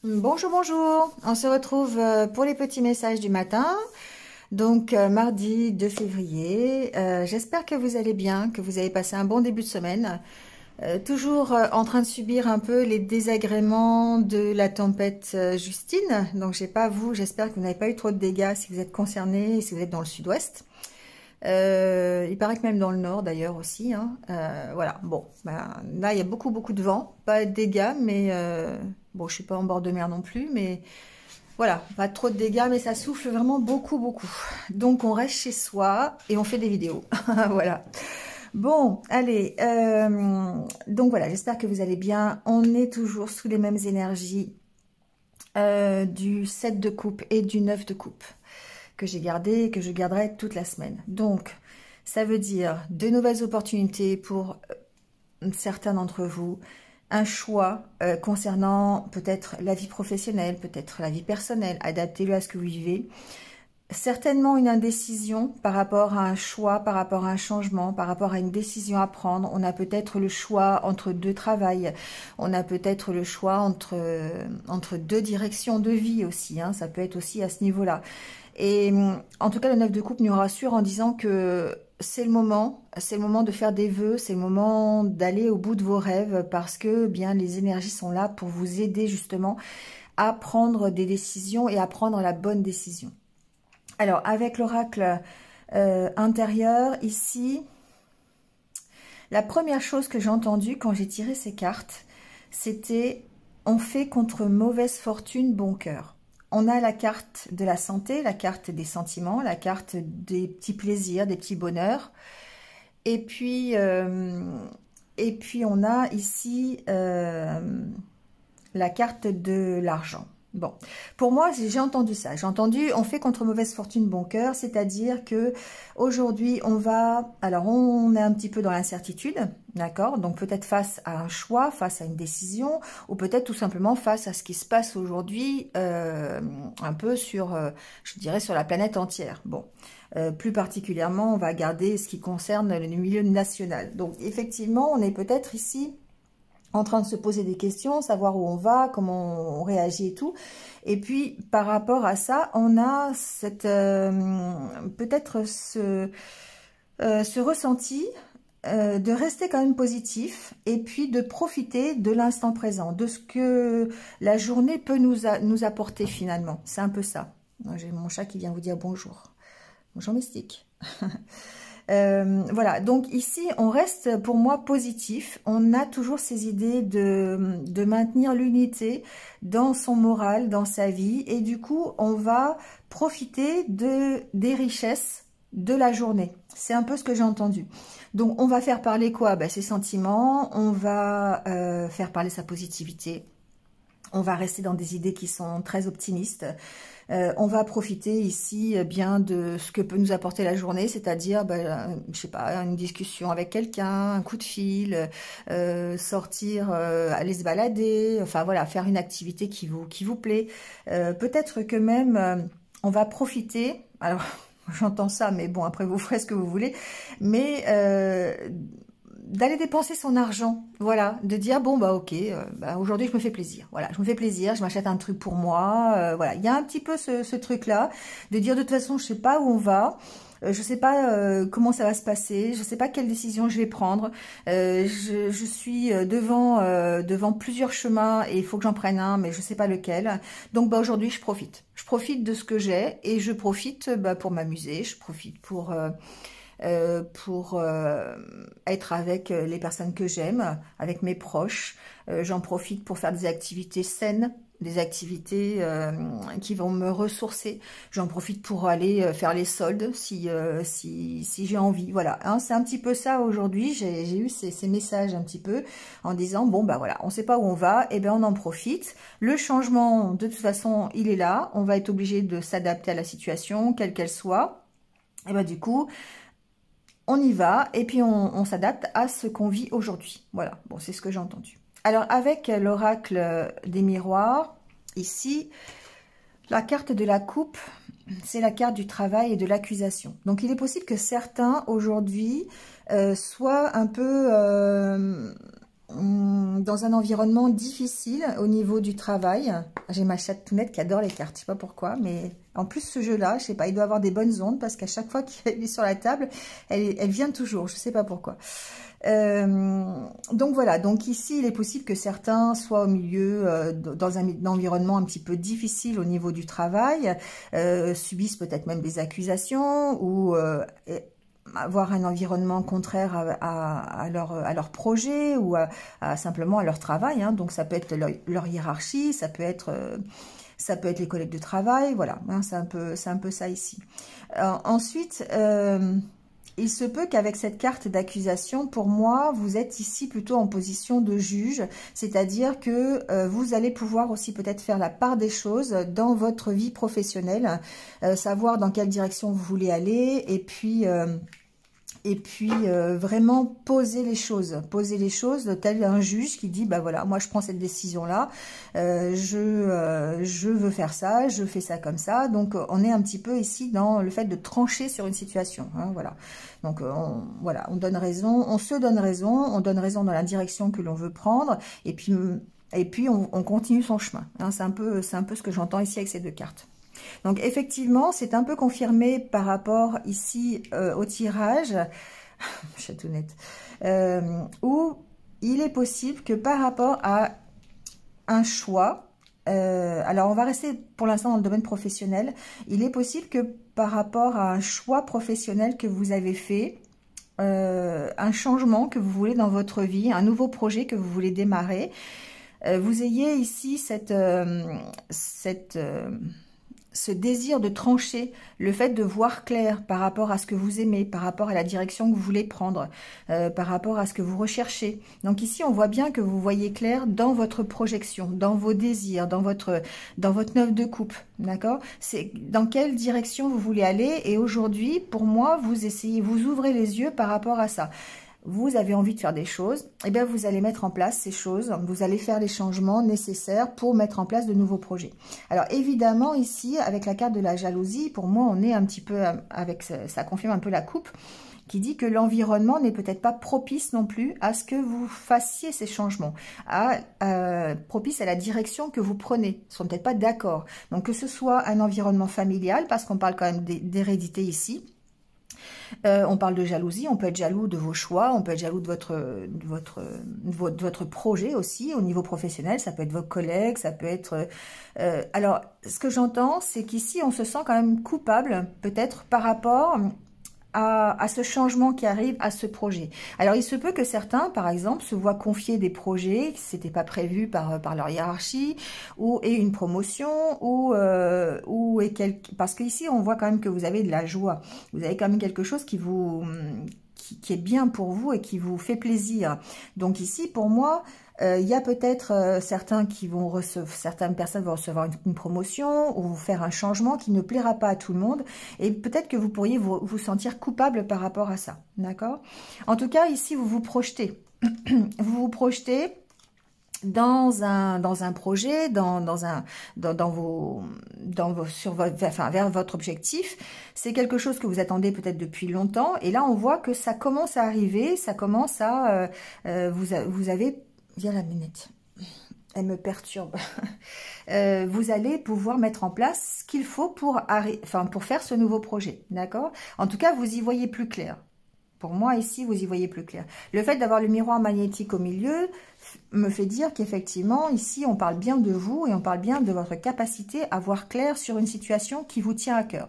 Bonjour, bonjour. On se retrouve pour les petits messages du matin. Donc, mardi 2 février. J'espère que vous allez bien, que vous avez passé un bon début de semaine. Toujours en train de subir un peu les désagréments de la tempête Justine. Donc, j'espère que vous n'avez pas eu trop de dégâts si vous êtes concernés, si vous êtes dans le sud-ouest. Il paraît que même dans le nord d'ailleurs aussi, hein. Voilà, bon, là il y a beaucoup de vent, pas de dégâts, mais bon, je suis pas en bord de mer non plus, mais voilà, pas trop de dégâts, mais ça souffle vraiment beaucoup. Donc on reste chez soi et on fait des vidéos. Voilà. Bon, allez, donc voilà, j'espère que vous allez bien. On est toujours sous les mêmes énergies du 7 de coupe et du 9 de coupe que j'ai gardé et que je garderai toute la semaine. Donc, ça veut dire de nouvelles opportunités pour certains d'entre vous, un choix concernant peut-être la vie professionnelle, peut-être la vie personnelle, adaptez-le à ce que vous vivez. Certainement une indécision par rapport à un choix, par rapport à un changement, par rapport à une décision à prendre. On a peut-être le choix entre deux travails, on a peut-être le choix entre deux directions de vie aussi, hein. Ça peut être aussi à ce niveau-là. Et en tout cas, le 9 de coupe nous rassure en disant que c'est le moment de faire des vœux, c'est le moment d'aller au bout de vos rêves parce que bien les énergies sont là pour vous aider justement à prendre des décisions et à prendre la bonne décision. Alors, avec l'oracle intérieur, ici, la première chose que j'ai entendue quand j'ai tiré ces cartes, c'était « on fait contre mauvaise fortune bon cœur ». On a la carte de la santé, la carte des sentiments, la carte des petits plaisirs, des petits bonheurs. Et puis on a ici la carte de l'argent. Bon, pour moi, j'ai entendu ça. J'ai entendu, on fait contre mauvaise fortune bon cœur, c'est-à-dire que aujourd'hui, alors on est un petit peu dans l'incertitude, d'accord? Donc peut-être face à un choix, face à une décision, ou peut-être tout simplement face à ce qui se passe aujourd'hui, un peu sur, je dirais, sur la planète entière. Bon, plus particulièrement, on va garder ce qui concerne le milieu national. Donc effectivement, on est peut-être ici en train de se poser des questions, savoir où on va, comment on réagit et tout. Et puis, par rapport à ça, on a cette peut-être ce ressenti de rester quand même positif et puis de profiter de l'instant présent, de ce que la journée peut nous apporter finalement. C'est un peu ça. J'ai mon chat qui vient vous dire bonjour. Bonjour Mystique. Voilà, donc ici, on reste pour moi positif. On a toujours ces idées de maintenir l'unité dans son moral, dans sa vie. Et du coup, on va profiter des richesses de la journée. C'est un peu ce que j'ai entendu. Donc, on va faire parler quoi? Ses sentiments, on va faire parler sa positivité. On va rester dans des idées qui sont très optimistes. On va profiter ici bien de ce que peut nous apporter la journée, c'est-à-dire, je sais pas, une discussion avec quelqu'un, un coup de fil, sortir, aller se balader, enfin voilà, faire une activité qui vous plaît. Peut-être que même on va profiter, alors j'entends ça, mais bon, après vous ferez ce que vous voulez, mais d'aller dépenser son argent, voilà, de dire bon ok, aujourd'hui je me fais plaisir, voilà, je me fais plaisir, je m'achète un truc pour moi, voilà, il y a un petit peu ce truc là, de dire de toute façon je sais pas où on va, je sais pas comment ça va se passer, je sais pas quelle décision je vais prendre, je suis devant plusieurs chemins et il faut que j'en prenne un, mais je sais pas lequel, donc aujourd'hui je profite de ce que j'ai et je profite pour m'amuser, je profite pour être avec les personnes que j'aime, avec mes proches. J'en profite pour faire des activités saines, des activités qui vont me ressourcer. J'en profite pour aller faire les soldes si j'ai envie. Voilà, hein, c'est un petit peu ça aujourd'hui. J'ai eu ces messages un petit peu en disant bon voilà, on sait pas où on va, et on en profite. Le changement, de toute façon, il est là. On va être obligé de s'adapter à la situation, quelle qu'elle soit. Et du coup, on y va et puis on s'adapte à ce qu'on vit aujourd'hui. Voilà, bon, c'est ce que j'ai entendu. Alors, avec l'oracle des miroirs, ici, la carte de la coupe, c'est la carte du travail et de l'accusation. Donc, il est possible que certains, aujourd'hui, soient un peu dans un environnement difficile au niveau du travail. J'ai ma chatte Tounette qui adore les cartes, je sais pas pourquoi, mais en plus ce jeu-là, je sais pas, il doit avoir des bonnes ondes parce qu'à chaque fois qu'il est sur la table, elle vient toujours, je sais pas pourquoi. Donc voilà, donc ici il est possible que certains soient au milieu dans un environnement un petit peu difficile au niveau du travail, subissent peut-être même des accusations ou avoir un environnement contraire à leur projet ou simplement à leur travail, hein. Donc ça peut être leur hiérarchie, ça peut être les collègues de travail, voilà, hein, c'est un peu ça ici. Ensuite, il se peut qu'avec cette carte d'accusation, pour moi, vous êtes ici plutôt en position de juge, c'est-à-dire que vous allez pouvoir aussi peut-être faire la part des choses dans votre vie professionnelle, savoir dans quelle direction vous voulez aller, et puis vraiment poser les choses tel un juge qui dit, bah voilà, moi je prends cette décision-là, je veux faire ça, je fais ça comme ça. Donc on est un petit peu ici dans le fait de trancher sur une situation, hein, voilà. Donc voilà, on donne raison, on se donne raison, on donne raison dans la direction que l'on veut prendre, et puis on continue son chemin, hein. C'est un peu ce que j'entends ici avec ces deux cartes. Donc effectivement, c'est un peu confirmé par rapport ici au tirage, chatounette, où il est possible que par rapport à un choix, alors on va rester pour l'instant dans le domaine professionnel, il est possible que par rapport à un choix professionnel que vous avez fait, un changement que vous voulez dans votre vie, un nouveau projet que vous voulez démarrer, vous ayez ici ce désir de trancher, le fait de voir clair par rapport à ce que vous aimez, par rapport à la direction que vous voulez prendre, par rapport à ce que vous recherchez. Donc ici, on voit bien que vous voyez clair dans votre projection, dans vos désirs, dans votre 9 de coupe, d'accord? C'est dans quelle direction vous voulez aller, et aujourd'hui, pour moi, vous ouvrez les yeux par rapport à ça. Vous avez envie de faire des choses, et bien vous allez mettre en place ces choses, vous allez faire les changements nécessaires pour mettre en place de nouveaux projets. Alors évidemment ici, avec la carte de la jalousie, pour moi on est un petit peu, ça confirme un peu la coupe, qui dit que l'environnement n'est peut-être pas propice non plus à ce que vous fassiez ces changements, propice à la direction que vous prenez. Ils ne sont peut-être pas d'accord. Donc que ce soit un environnement familial, parce qu'on parle quand même d'hérédité ici, on parle de jalousie, on peut être jaloux de vos choix, on peut être jaloux de votre projet aussi, au niveau professionnel, ça peut être vos collègues, ça peut être... alors, ce que j'entends, c'est qu'ici, on se sent quand même coupable, peut-être par rapport à ce changement qui arrive à ce projet. Alors, il se peut que certains, par exemple, se voient confier des projets qui n'étaient pas prévus par leur hiérarchie, et une promotion, parce qu'ici, on voit quand même que vous avez de la joie. Vous avez quand même quelque chose qui est bien pour vous et qui vous fait plaisir. Donc ici, pour moi, il y a peut-être certaines personnes vont recevoir une promotion ou faire un changement qui ne plaira pas à tout le monde, et peut-être que vous pourriez vous sentir coupable par rapport à ça, d'accord? En tout cas, ici, vous vous projetez. Vous vous projetez dans un projet, vers votre objectif. C'est quelque chose que vous attendez peut-être depuis longtemps, et là on voit que ça commence à arriver, ça commence à vous avez, viens la minute, elle me perturbe. Vous allez pouvoir mettre en place ce qu'il faut pour faire ce nouveau projet, d'accord? En tout cas, vous y voyez plus clair. Pour moi, ici, vous y voyez plus clair. Le fait d'avoir le miroir magnétique au milieu me fait dire qu'effectivement, ici, on parle bien de vous et on parle bien de votre capacité à voir clair sur une situation qui vous tient à cœur.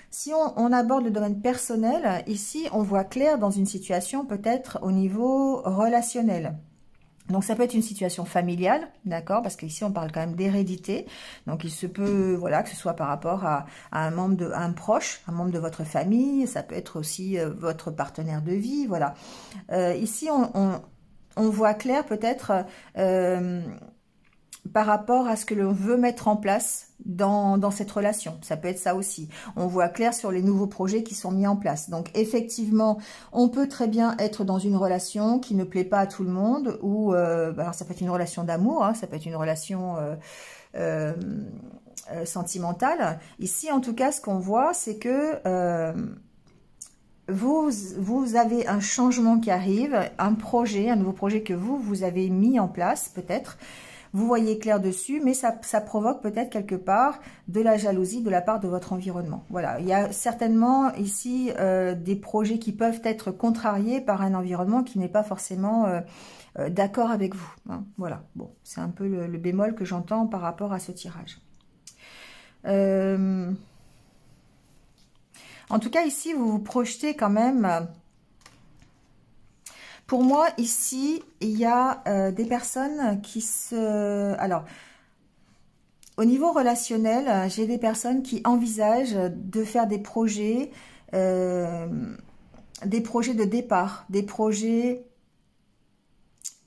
Si on aborde le domaine personnel, ici, on voit clair dans une situation peut-être au niveau relationnel. Donc ça peut être une situation familiale, d'accord, parce qu'ici on parle quand même d'hérédité. Donc il se peut, voilà, que ce soit par rapport à un proche, un membre de votre famille. Ça peut être aussi votre partenaire de vie, voilà. Ici on voit clair peut-être par rapport à ce que l'on veut mettre en place dans cette relation. Ça peut être ça aussi. On voit clair sur les nouveaux projets qui sont mis en place. Donc effectivement, on peut très bien être dans une relation qui ne plaît pas à tout le monde, ou alors ça peut être une relation d'amour, hein, ça peut être une relation sentimentale. Ici, en tout cas, ce qu'on voit, c'est que vous avez un changement qui arrive, un projet, un nouveau projet que vous avez mis en place peut-être. Vous voyez clair dessus, mais ça provoque peut-être quelque part de la jalousie de la part de votre environnement. Voilà, il y a certainement ici des projets qui peuvent être contrariés par un environnement qui n'est pas forcément d'accord avec vous. Hein. Voilà, bon, c'est un peu le bémol que j'entends par rapport à ce tirage. En tout cas, ici, vous vous projetez quand même. Pour moi, ici, il y a des personnes qui se... Alors, au niveau relationnel, j'ai des personnes qui envisagent de faire des projets de départ, des projets...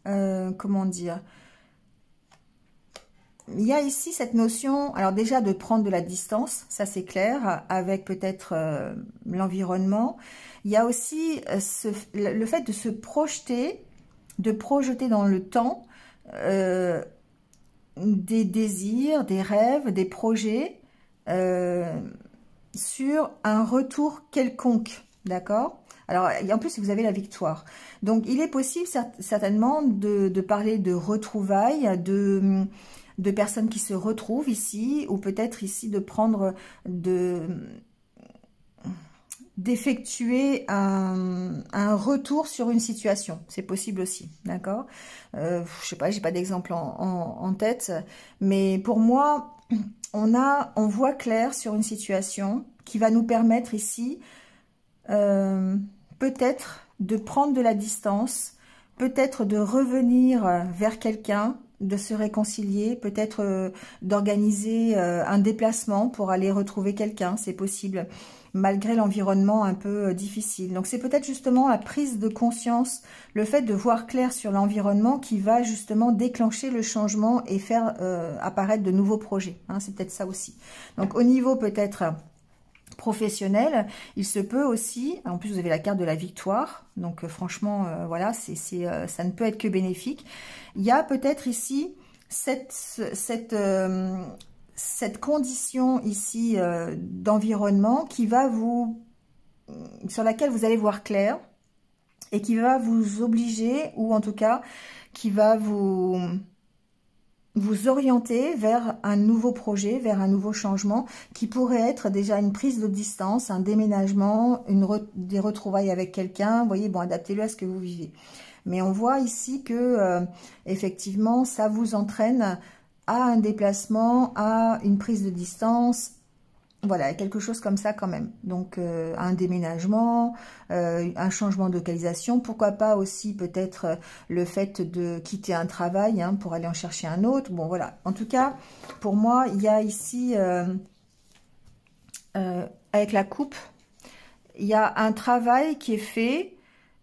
comment dire? Il y a ici cette notion, alors déjà de prendre de la distance, ça c'est clair, avec peut-être l'environnement. Il y a aussi le fait de se projeter, de projeter dans le temps des désirs, des rêves, des projets sur un retour quelconque, d'accord ? Alors, en plus, vous avez la victoire. Donc, il est possible certainement de parler de retrouvailles, de personnes qui se retrouvent ici, ou peut-être ici de prendre, d'effectuer un retour sur une situation. C'est possible aussi, d'accord? Je sais pas, j'ai pas d'exemple en tête, mais pour moi, on voit clair sur une situation qui va nous permettre ici peut-être de prendre de la distance, peut-être de revenir vers quelqu'un, de se réconcilier, peut-être d'organiser un déplacement pour aller retrouver quelqu'un, c'est possible, malgré l'environnement un peu difficile. Donc c'est peut-être justement la prise de conscience, le fait de voir clair sur l'environnement qui va justement déclencher le changement et faire apparaître de nouveaux projets. Hein, c'est peut-être ça aussi. Donc au niveau peut-être professionnel, il se peut aussi, en plus vous avez la carte de la victoire, donc franchement, voilà, ça ne peut être que bénéfique. Il y a peut-être ici cette condition ici d'environnement qui va sur laquelle vous allez voir clair et qui va vous obliger, ou en tout cas, qui va vous orienter vers un nouveau projet, vers un nouveau changement qui pourrait être déjà une prise de distance, un déménagement, des retrouvailles avec quelqu'un. Vous voyez, bon, adaptez-le à ce que vous vivez. Mais on voit ici que, effectivement, ça vous entraîne à un déplacement, à une prise de distance. Voilà, quelque chose comme ça quand même. Donc, un déménagement, un changement de localisation. Pourquoi pas aussi peut-être le fait de quitter un travail pour aller en chercher un autre. Bon, voilà. En tout cas, pour moi, il y a ici, avec la coupe, il y a un travail qui est fait,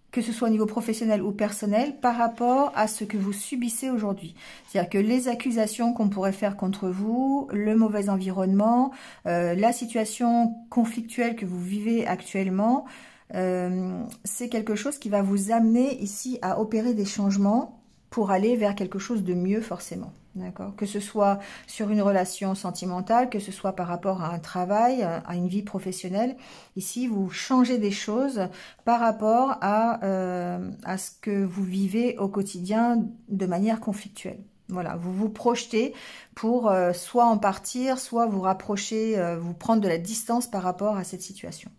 que ce soit au niveau professionnel ou personnel, par rapport à ce que vous subissez aujourd'hui. C'est-à-dire que les accusations qu'on pourrait faire contre vous, le mauvais environnement, la situation conflictuelle que vous vivez actuellement, c'est quelque chose qui va vous amener ici à opérer des changements pour aller vers quelque chose de mieux forcément. D'accord ? Que ce soit sur une relation sentimentale, que ce soit par rapport à un travail, à une vie professionnelle. Ici, vous changez des choses par rapport à ce que vous vivez au quotidien de manière conflictuelle. Voilà, vous vous projetez pour soit en partir, soit vous rapprocher, vous prendre de la distance par rapport à cette situation.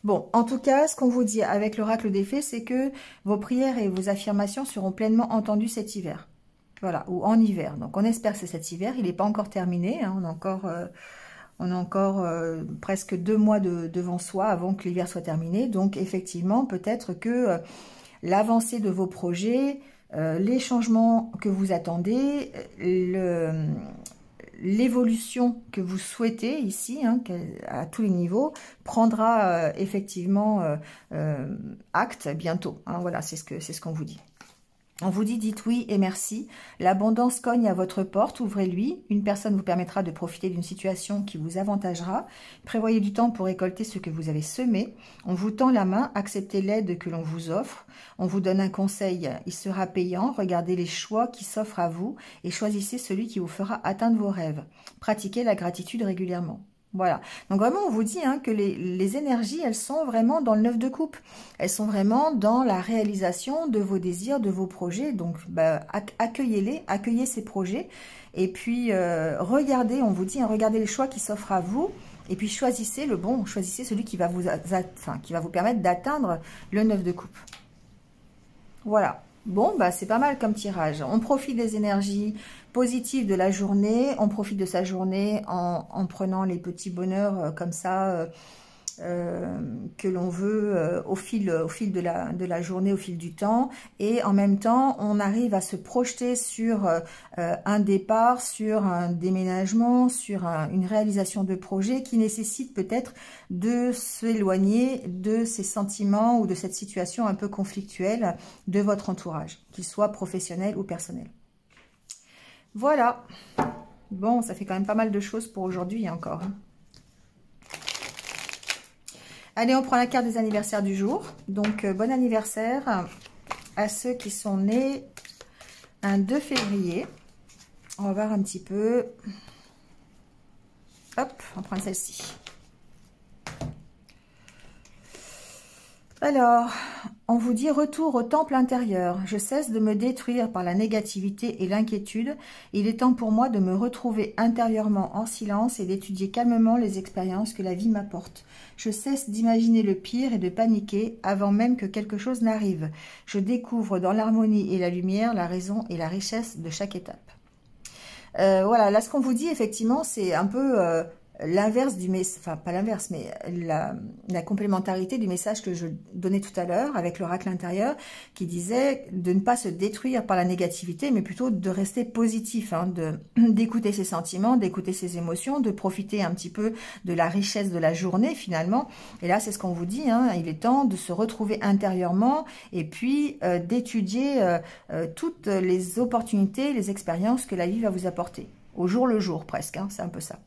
Bon, en tout cas, ce qu'on vous dit avec l'oracle des fées, c'est que vos prières et vos affirmations seront pleinement entendues cet hiver. Voilà, ou en hiver. Donc, on espère que c'est cet hiver. Il n'est pas encore terminé. Hein, on a encore presque 2 mois devant soi avant que l'hiver soit terminé. Donc, effectivement, peut-être que l'avancée de vos projets, les changements que vous attendez, l'évolution que vous souhaitez ici, à tous les niveaux, prendra effectivement acte bientôt. Hein, voilà, c'est ce qu'on vous dit. On vous dit, dites oui et merci. L'abondance cogne à votre porte, ouvrez-lui. Une personne vous permettra de profiter d'une situation qui vous avantagera. Prévoyez du temps pour récolter ce que vous avez semé. On vous tend la main, acceptez l'aide que l'on vous offre. On vous donne un conseil, il sera payant. Regardez les choix qui s'offrent à vous et choisissez celui qui vous fera atteindre vos rêves. Pratiquez la gratitude régulièrement. Voilà. Donc vraiment, on vous dit hein, que les énergies, elles sont vraiment dans le 9 de coupe. Elles sont vraiment dans la réalisation de vos désirs, de vos projets. Donc, bah, accueillez-les, accueillez ces projets. Et puis, regardez, on vous dit, hein, regardez les choix qui s'offrent à vous. Et puis, choisissez le bon, choisissez celui qui va vous permettre d'atteindre le 9 de coupe. Voilà. Bon, bah c'est pas mal comme tirage. On profite des énergies positives de la journée. On profite de sa journée en prenant les petits bonheurs comme ça que l'on veut au fil de la journée, au fil du temps. Et en même temps, on arrive à se projeter sur un départ, sur un déménagement, sur une réalisation de projet qui nécessite peut-être de s'éloigner de ces sentiments ou de cette situation un peu conflictuelle de votre entourage, qu'il soit professionnel ou personnel. Voilà. Bon, ça fait quand même pas mal de choses pour aujourd'hui encore. Allez, on prend la carte des anniversaires du jour. Donc, bon anniversaire à ceux qui sont nés un 2 février. On va voir un petit peu. Hop, on prend celle-ci. Alors, on vous dit retour au temple intérieur. Je cesse de me détruire par la négativité et l'inquiétude. Il est temps pour moi de me retrouver intérieurement en silence et d'étudier calmement les expériences que la vie m'apporte. Je cesse d'imaginer le pire et de paniquer avant même que quelque chose n'arrive. Je découvre dans l'harmonie et la lumière la raison et la richesse de chaque étape. Voilà, là ce qu'on vous dit effectivement c'est un peu l'inverse du message, enfin pas l'inverse, mais la complémentarité du message que je donnais tout à l'heure avec l'oracle intérieur qui disait de ne pas se détruire par la négativité, mais plutôt de rester positif, hein, d'écouter ses sentiments, d'écouter ses émotions, de profiter un petit peu de la richesse de la journée finalement. Et là, c'est ce qu'on vous dit, hein, il est temps de se retrouver intérieurement et puis d'étudier toutes les opportunités, les expériences que la vie va vous apporter. Au jour le jour presque, hein, c'est un peu ça.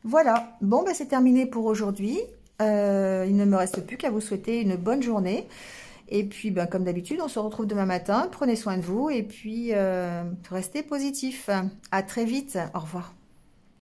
Voilà, bon, ben, c'est terminé pour aujourd'hui. Il ne me reste plus qu'à vous souhaiter une bonne journée. Et puis, ben, comme d'habitude, on se retrouve demain matin. Prenez soin de vous et puis restez positifs. À très vite. Au revoir.